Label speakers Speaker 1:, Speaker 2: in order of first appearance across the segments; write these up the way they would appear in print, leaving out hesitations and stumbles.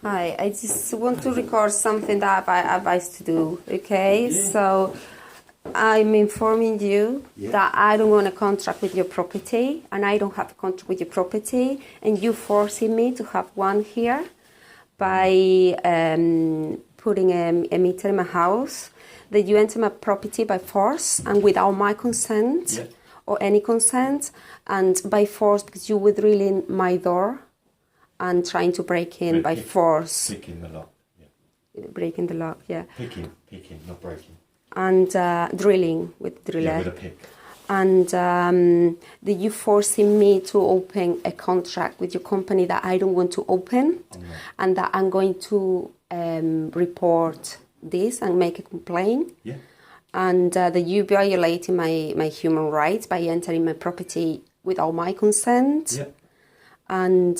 Speaker 1: Hi, I just want to record something that I advised to do, okay? Yeah. So I'm informing you that I don't want a contract with your property, and I don't have a contract with your property, and you forcing me to have one here by putting a meter in my house, that you enter my property by force and without my consent or any consent, and by force because you were drilling my door and trying to break in by force.
Speaker 2: Picking the lock,
Speaker 1: Breaking the lock,
Speaker 2: Picking, not breaking.
Speaker 1: And drilling with driller.
Speaker 2: Yeah, with a pick.
Speaker 1: And that you forcing me to open a contract with your company that I don't want to open, and that I'm going to report this and make a complaint.
Speaker 2: Yeah.
Speaker 1: And that you violating my human rights by entering my property without my consent.
Speaker 2: Yeah.
Speaker 1: And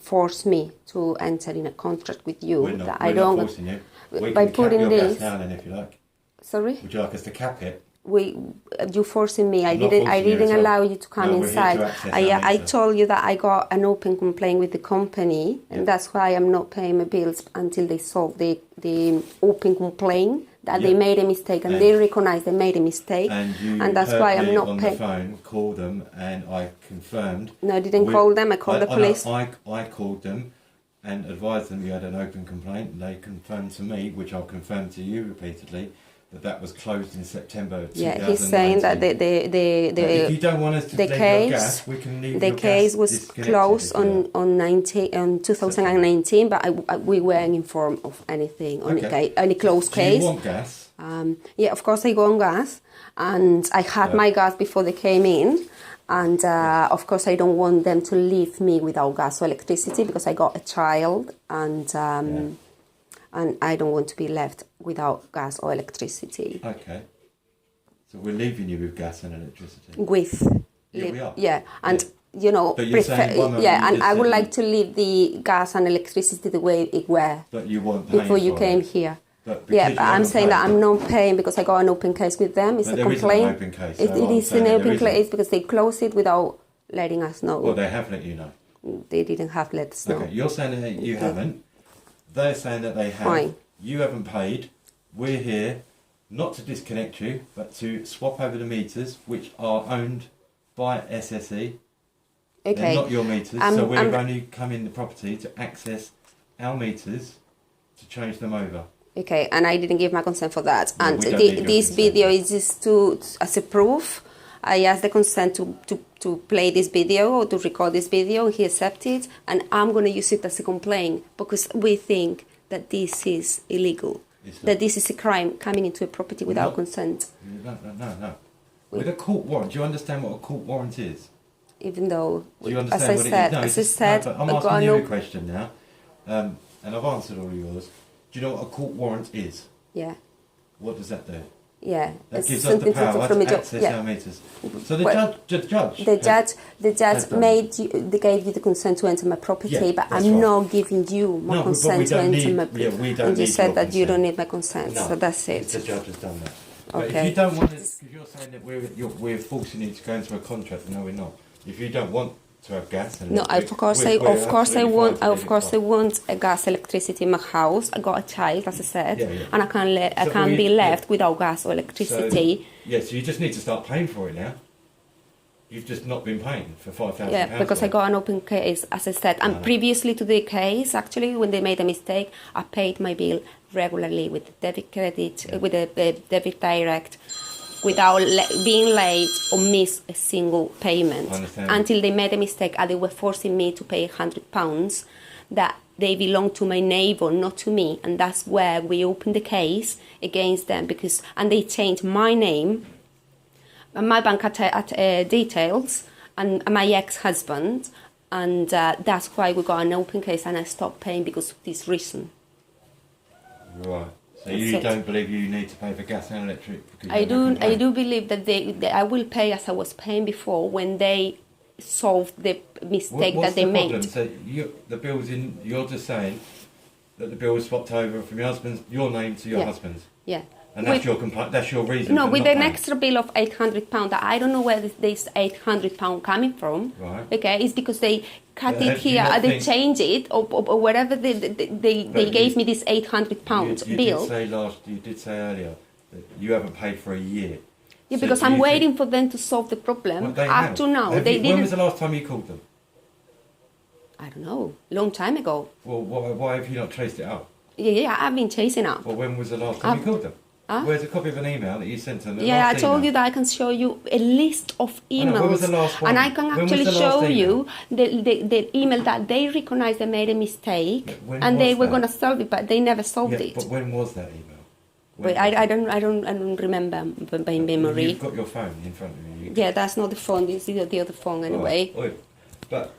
Speaker 1: force me to enter in a contract with you.
Speaker 2: We're not forcing you. We
Speaker 1: by
Speaker 2: can
Speaker 1: putting
Speaker 2: cap your
Speaker 1: this.
Speaker 2: gas down then if you like.
Speaker 1: Sorry?
Speaker 2: Would you like us to cap it?
Speaker 1: You forcing me. I didn't allow you to come inside. I told you that I got an open complaint with the company, and that's why I'm not paying my bills until they solve the open complaint that they made a mistake, and they recognize they made a mistake, and that's why I'm not paying.
Speaker 2: On the phone, called them, and I confirmed.
Speaker 1: No, I didn't call them. I called the police.
Speaker 2: I called them and advised them you had an open complaint, and they confirmed to me, which I'll confirm to you repeatedly, that was closed in September 2019.
Speaker 1: Yeah, he's saying that
Speaker 2: if you don't want us to leave your gas, we can leave your gas.
Speaker 1: The case was closed on 2019, but we weren't informed of anything on any closed case.
Speaker 2: Do you want gas?
Speaker 1: Yeah, of course I go on gas, and I had my gas before they came in, and of course I don't want them to leave me without gas or electricity because I got a child, and I don't want to be left without gas or electricity.
Speaker 2: Okay. So we're leaving you with gas and electricity?
Speaker 1: We are. Yeah, and you know,
Speaker 2: but you're saying
Speaker 1: and I would like to leave the gas and electricity the way it were.
Speaker 2: But you weren't paying
Speaker 1: before you came here. But I'm saying that I'm not paying because I got an open case with them. It's a complaint.
Speaker 2: There isn't an open case.
Speaker 1: It is an open case because they closed it without letting us know.
Speaker 2: Well, they have let you know.
Speaker 1: They didn't have let us know.
Speaker 2: Okay, you're saying that you haven't. They're saying that they have.
Speaker 1: Fine.
Speaker 2: You haven't paid. We're here not to disconnect you, but to swap over the meters, which are owned by SSE. Okay. They're not your meters, so we've only come in the property to access our meters to change them over.
Speaker 1: Okay, and I didn't give my consent for that.
Speaker 2: No,
Speaker 1: and this video is just as a proof. I asked the consent to play this video or to record this video. He accepted, and I'm going to use it as a complaint because we think that this is illegal, that this is a crime, coming into a property without consent.
Speaker 2: No. With a court warrant, do you understand what a court warrant is?
Speaker 1: Even though,
Speaker 2: do you understand what it is?
Speaker 1: As I said,
Speaker 2: I'm asking you a question now, and I've answered all of yours. Do you know what a court warrant is?
Speaker 1: Yeah.
Speaker 2: What does that do?
Speaker 1: Yeah,
Speaker 2: that gives us the power to access our meters. So the judge gave you the consent to enter my property, but I'm not giving you my consent to enter my property. And you said that you don't need my consent, so that's it. The judge has done that. But if you don't want it, because you're saying that we're forcing you to go into a contract, no, we're not. If you don't want to have gas and
Speaker 1: of course I want a gas, electricity in my house. I got a child, as I said, and I can't be left without gas or electricity.
Speaker 2: So you just need to start paying for it now. You've just not been paying for £5,000.
Speaker 1: Yeah, because I got an open case, as I said, and previously to the case, actually, when they made a mistake, I paid my bill regularly with debit credit, with a debit direct, without being late or miss a single payment until they made a mistake and they were forcing me to pay £100 that they belong to my neighbour, not to me, and that's where we opened the case against them and they changed my name and my bank details and my ex-husband, and that's why we got an open case, and I stopped paying because of this reason.
Speaker 2: Right. So you don't believe you need to pay for gas and electric?
Speaker 1: I do believe that I will pay as I was paying before when they solved the mistake that they made.
Speaker 2: So the bill's you're just saying that the bill was swapped over from your name to your husband's?
Speaker 1: Yeah.
Speaker 3: And that's your complaint. That's your reason.
Speaker 1: No,
Speaker 3: for
Speaker 1: with
Speaker 3: not
Speaker 1: an
Speaker 3: paying.
Speaker 1: extra bill of £800. I don't know where this £800 coming from.
Speaker 3: Right.
Speaker 1: Okay, it's because they cut
Speaker 3: But
Speaker 1: it
Speaker 3: do you
Speaker 1: here,
Speaker 3: not
Speaker 1: they
Speaker 3: think-
Speaker 1: change it, or whatever. They gave me this £800
Speaker 3: You
Speaker 1: bill.
Speaker 3: You did say earlier that you haven't paid for a year.
Speaker 1: Yeah,
Speaker 3: So
Speaker 1: because
Speaker 3: do
Speaker 1: I'm
Speaker 3: you
Speaker 1: waiting
Speaker 3: think-
Speaker 1: for them to solve the problem.
Speaker 3: Well, they
Speaker 1: Up
Speaker 3: have.
Speaker 1: to now,
Speaker 3: Have
Speaker 1: they
Speaker 3: you-
Speaker 1: didn't.
Speaker 3: When was the last time you called them?
Speaker 1: I don't know, long time ago.
Speaker 3: Well, why have you not traced it up?
Speaker 1: Yeah, I've been chasing up.
Speaker 3: Well, when was the last time you called them? Where's a copy of an email that you sent to them?
Speaker 1: Yeah, I told you that I can show you a list of emails.
Speaker 3: When was the last one?
Speaker 1: And I can
Speaker 3: When was
Speaker 1: actually
Speaker 3: the last
Speaker 1: show
Speaker 3: email?
Speaker 1: you the email that they recognized they made a mistake,
Speaker 3: When
Speaker 1: and they
Speaker 3: was
Speaker 1: were
Speaker 3: that?
Speaker 1: going to solve it, but they never solved
Speaker 3: Yeah,
Speaker 1: it.
Speaker 3: but when was that email?
Speaker 1: But I don't remember by memory.
Speaker 3: You've got your phone in front of you.
Speaker 1: Yeah, that's not the phone. This is the other phone anyway.
Speaker 3: Right. But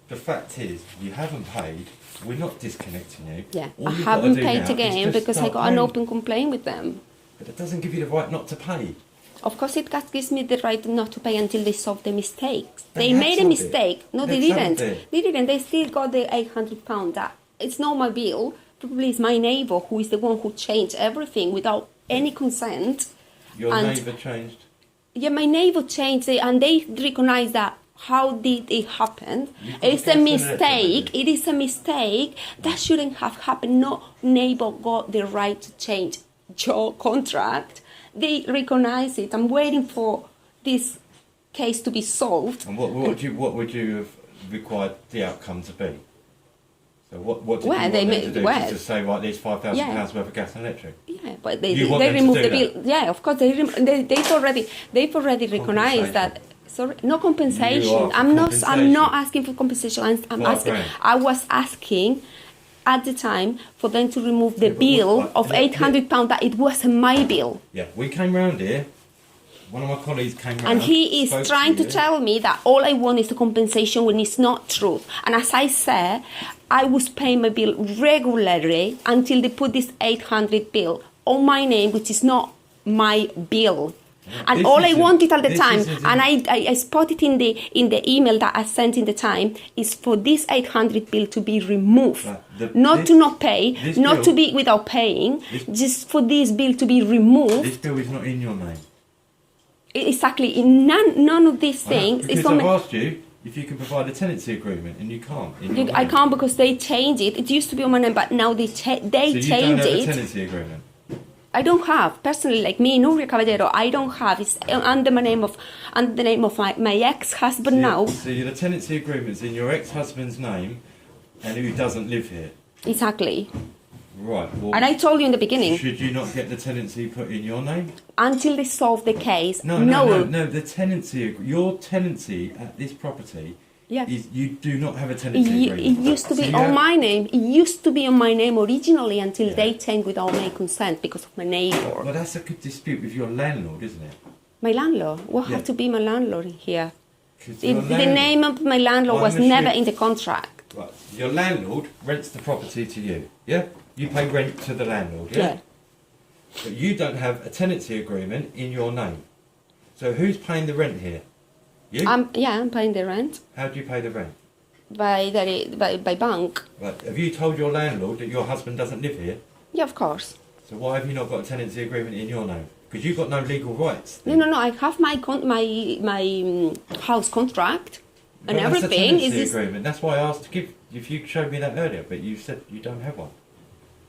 Speaker 3: the fact is, you haven't paid. We're not disconnecting you.
Speaker 1: Yeah,
Speaker 3: All
Speaker 1: I
Speaker 3: you've got to
Speaker 1: haven't
Speaker 3: do
Speaker 1: paid
Speaker 3: now
Speaker 1: again
Speaker 3: is just
Speaker 1: because I
Speaker 3: start
Speaker 1: got an
Speaker 3: paying.
Speaker 1: open complaint with them.
Speaker 3: But that doesn't give you the right not to pay.
Speaker 1: Of course, it gives me the right not to pay until they solve the mistakes.
Speaker 3: They
Speaker 1: They
Speaker 3: have
Speaker 1: made a
Speaker 3: solved it.
Speaker 1: mistake. No, they
Speaker 3: They've
Speaker 1: didn't.
Speaker 3: solved it.
Speaker 1: They didn't. They still got the £800. It's not my bill. Probably it's my neighbour who is the one who changed everything without any consent.
Speaker 3: Your
Speaker 1: And-
Speaker 3: neighbour changed.
Speaker 1: Yeah, my neighbour changed it, and they recognise that. How did it happen?
Speaker 3: You've got
Speaker 1: It's
Speaker 3: to
Speaker 1: a
Speaker 3: get
Speaker 1: mistake.
Speaker 3: to
Speaker 1: It is a mistake. That shouldn't have happened. No neighbour got the right to change your contract. They recognise it. I'm waiting for this case to be solved.
Speaker 3: And what would you have required the outcome to be? So what did
Speaker 1: Well,
Speaker 3: you want
Speaker 1: they
Speaker 3: them
Speaker 1: made-
Speaker 3: to do?
Speaker 1: well-
Speaker 3: Just to say, right, there's £5,000
Speaker 1: Yeah.
Speaker 3: worth of gas and electric.
Speaker 1: Yeah, but they
Speaker 3: You want them to
Speaker 1: removed
Speaker 3: do
Speaker 1: the bill.
Speaker 3: that?
Speaker 1: Yeah, of course they've already recognised that. Sorry, no compensation.
Speaker 3: You are for
Speaker 1: I'm
Speaker 3: compensation.
Speaker 1: not asking for compensation. I'm asking.
Speaker 3: £5,000.
Speaker 1: I was asking at the time for them to remove the
Speaker 3: Yeah, but
Speaker 1: bill
Speaker 3: what-
Speaker 1: of £800 that it wasn't my bill.
Speaker 3: Yeah, we came round here. One of my colleagues came round.
Speaker 1: And he is
Speaker 3: spoke
Speaker 1: trying to
Speaker 3: you.
Speaker 1: tell me that all I want is the compensation when it's not true. And as I said, I was paying my bill regularly until they put this 800 bill on my name, which is not my bill. And
Speaker 3: This
Speaker 1: all I
Speaker 3: isn't-
Speaker 1: wanted at the
Speaker 3: this
Speaker 1: time,
Speaker 3: isn't-
Speaker 1: and I spotted in the email that I sent in the time, is for this 800 bill to be removed.
Speaker 3: Right,
Speaker 1: Not to not pay,
Speaker 3: this
Speaker 1: not
Speaker 3: bill-
Speaker 1: to be without paying, just for this bill to be removed.
Speaker 3: This bill is not in your name.
Speaker 1: Exactly, none of these things
Speaker 3: Because
Speaker 1: is on
Speaker 3: I've
Speaker 1: my...
Speaker 3: asked you if you can provide a tenancy agreement, and you can't. in your
Speaker 1: I
Speaker 3: name.
Speaker 1: can't because they changed it. It used to be on my name, but now they
Speaker 3: So you don't
Speaker 1: changed
Speaker 3: have a
Speaker 1: it.
Speaker 3: tenancy agreement.
Speaker 1: I don't have personally, like me, Nuria Caballero. I don't have. It's under the name of my ex-husband now.
Speaker 3: So the tenancy agreement's in your ex-husband's name, and who doesn't live here.
Speaker 1: Exactly.
Speaker 3: Right. Well,
Speaker 1: And I told you in the beginning,
Speaker 3: should you not get the tenancy put in your name?
Speaker 1: until they solve the case.
Speaker 3: No. The tenancy, your tenancy at this property,
Speaker 1: Yeah.
Speaker 3: is you do not have a tenancy
Speaker 1: It
Speaker 3: agreement.
Speaker 1: used to
Speaker 3: So
Speaker 1: be
Speaker 3: you
Speaker 1: on
Speaker 3: have-
Speaker 1: my name. It used to be on my name originally until
Speaker 3: Yeah.
Speaker 1: they changed without my consent because of my neighbour.
Speaker 3: Well, that's a good dispute with your landlord, isn't it?
Speaker 1: My landlord. What
Speaker 3: Yeah.
Speaker 1: had to be my landlord here?
Speaker 3: 'Cause
Speaker 1: The
Speaker 3: your landlord-
Speaker 1: name of my landlord
Speaker 3: I'm
Speaker 1: was
Speaker 3: assuming-
Speaker 1: never in the contract.
Speaker 3: Right. Your landlord rents the property to you. Yeah. You pay rent to the landlord. Yeah.
Speaker 1: Yeah.
Speaker 3: But you don't have a tenancy agreement in your name. So who's paying the rent here? You.
Speaker 1: I'm paying the rent
Speaker 3: How do you pay the rent?
Speaker 1: by bank.
Speaker 3: Right. Have you told your landlord that your husband doesn't live here?
Speaker 1: Yeah, of course.
Speaker 3: So why have you not got a tenancy agreement in your name? Because you've got no legal rights.
Speaker 1: No. I have my house contract and
Speaker 3: Well, that's a
Speaker 1: everything.
Speaker 3: tenancy
Speaker 1: Is this?
Speaker 3: agreement. That's why I asked to give. If you showed me that earlier, but you said you don't have one.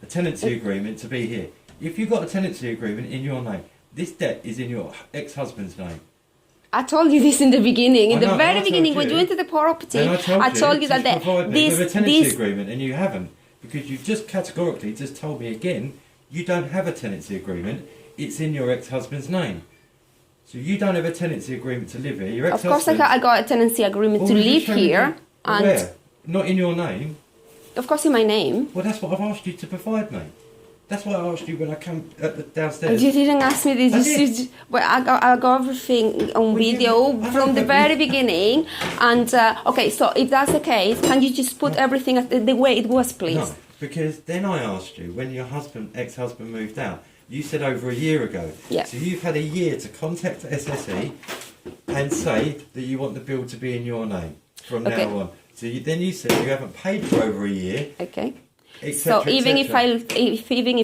Speaker 3: A tenancy agreement to be here. If you've got a tenancy agreement in your name, this debt is in your ex-husband's name.
Speaker 1: I told you this in the beginning. In
Speaker 3: I know,
Speaker 1: the
Speaker 3: and I
Speaker 1: very
Speaker 3: told
Speaker 1: beginning, when
Speaker 3: you.
Speaker 1: you went to the property,
Speaker 3: And
Speaker 1: I told you that
Speaker 3: to provide me with a tenancy
Speaker 1: this
Speaker 3: agreement, and you haven't, because you've just categorically just told me again you don't have a tenancy agreement. It's in your ex-husband's name. So you don't have a tenancy agreement to live here. Your
Speaker 1: of course
Speaker 3: ex-husband.
Speaker 1: I got a tenancy agreement to
Speaker 3: Well, you
Speaker 1: live
Speaker 3: showed me
Speaker 1: here,
Speaker 3: that.
Speaker 1: and
Speaker 3: Where? Not in your name.
Speaker 1: of course in my name.
Speaker 3: Well, that's what I've asked you to provide me. That's what I asked you when I came downstairs.
Speaker 1: You didn't ask me this.
Speaker 3: I did.
Speaker 1: Well, I got everything on video from the very beginning. And okay, so if that's the case, can you just put everything the way it was, please?
Speaker 3: No, because then I asked you when your ex-husband moved out. You said over a year ago.
Speaker 1: Yeah.
Speaker 3: So you've had a year to contact SSE and say that you want the bill to be in your name from
Speaker 1: Okay.
Speaker 3: now on. So then you said you haven't paid for over a year.
Speaker 1: Okay. So even if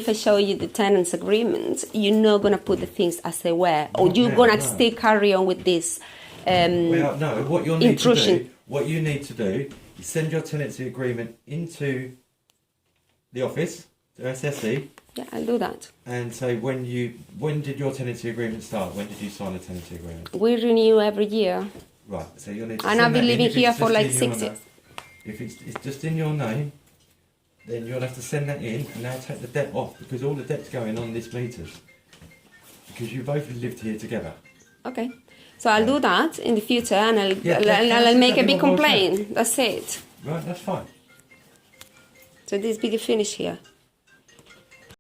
Speaker 1: I show you the tenants agreement, you're not gonna put the things as they were, or you're gonna still carry on with this
Speaker 3: no, what you'll need intrusion. To do, what you need to do is send your tenancy agreement into the office, to SSE.
Speaker 1: Yeah, I'll do that.
Speaker 3: And say when did your tenancy agreement start? When did you sign the tenancy agreement?
Speaker 1: We renew every year.
Speaker 3: Right, so you'll need to
Speaker 1: and I've been living here for like 6 years.
Speaker 3: If it's just in your name, then you'll have to send that in and now take the debt off, because all the debt's going on this meters. Because you both lived here together.
Speaker 1: Okay. So I'll do that in the future, and I'll make a big complaint. That's it.
Speaker 3: Right, that's fine.
Speaker 1: So this video finish here.